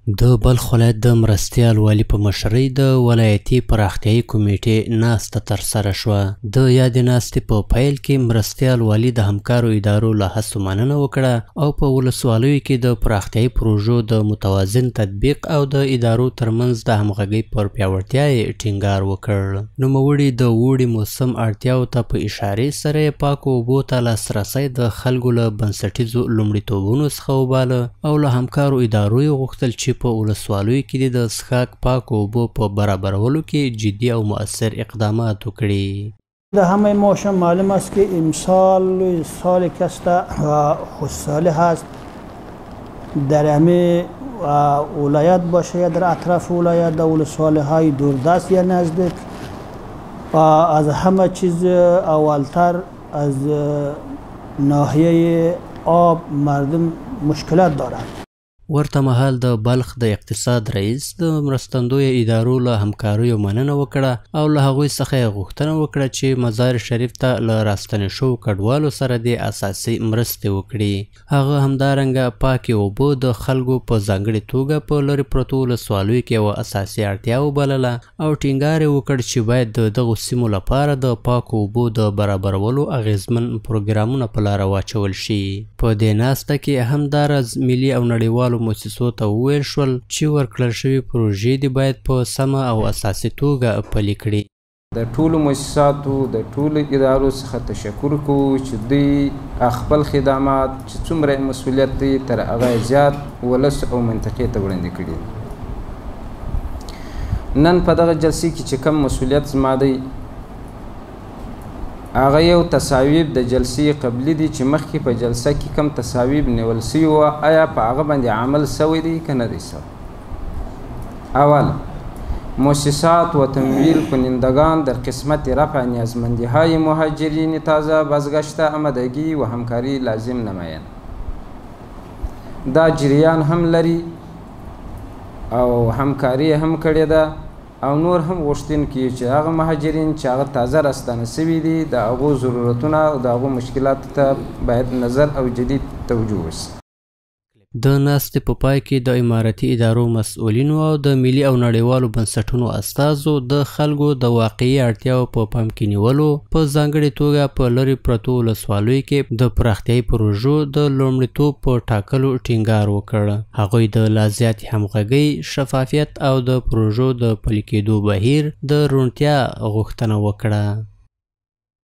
د بلخ ولایت د مرستیال والي په مشرۍ د ولایتي پراختیایي کمیټې ناسته ترسره شوه. د یادې ناستې په پیل کې مرستیال والي د همکارو ادارو له هڅو مننه وکړه او په ولسوالیو کې د پراختیایي پروژو د متوازن تطبیق او د ادارو ترمنځ د همغږۍ پر پیاوړتیا یې ټینګار وکړ. نوموړي د اوړي موسم اړتیاو ته په اشارې سره پاکو اوبو ته لاسرسی د خلکو له بنسټیزو لومړیتوبونو څخه وباله او له همکارو ادارو یې غوښتل چې په ولسوالیو کې د څښاک پاکو اوبو په برابرولو کې جدي او مؤثر اقدامات وکړي. در همه ما شما معلوم است که امسال سال که است خوشسالی هست در همه ولایت باشه یا در اطراف ولایت در ولسوالی های دوردست یا نزدیک از همه چیز اولتر از ناحیه آب مردم مشکلات دارند. ورته مهال د بلخ د اقتصاد رئیس د مرستندویه ادارو له همکاریو مننه وکړه او له هغوی څخه یې غوښتنه وکړه چې مزار شریف ته له راستنې شوو کډوالو سره د اساسي مرستې وکړي. هغه همدارنګه پاکې اوبه د خلکو په ځانګړې توګه په لرې پرتو ولسوالیو کې یوه اساسي اړتیا وبلله او ټینګار یې وکړ چې باید د دغو سیمو لپاره د پاکو اوبو د برابرولو اغیزمن پروګرامونه په لاره واچول شي. په دې ناسته کې همداراز ملي او نړیوالو مؤسسو ته وویل شول چې ورکړل شوي پروژې دې باید په سمه او اساسي توګه پلي کړي. د ټولو مؤسساتو د ټولو ادارو څخه تشکر کوو چې دوی خپل خدمات چې څومره مسؤلیت دی تر هغه زیات ولس او منطقې ته وړاندې کړي. نن په دغه جلسې کې چې کم مسؤلیت زما دی هغه یو تصاویب د جلسې قبلي دي چې مخکې په جلسه کې کم تصاویب نیول سوي وه آیا په هغه باندې عمل سوی دی که نه دی سوی. اول مؤسسات و تمویل کنندگان در قسمت رفع نیازمندی‌های مهاجرین تازه بازگشت آمدگی و همکاری لازم نمایند. دا جریان هم لري او همکاری هم کړې ده او نور هم غوښتونکي چې هغه مهاجرین چې هغه تازه راستانه سوي دي د هغو ضرورتونه او د هغو مشکلاتو ته باید نظر او جدي توجه وشي. د ناستې په پای کې د امارتي ادارو مسؤلینو او د ملي او نړیوالو بنسټونو استازو د خلکو د واقعي اړتیاو په پام کې نیولو په ځانګړې توګه په لرې پرتو ولسوالیو کې د پراختیایي پروژو د لومړیتوب په ټاکلو ټینګار وکړ. هغوی د لا زیاتې همغږۍ، شفافیت او د پروژو د پلي کېدو بهیر د روڼتیا غوښتنه وکړه.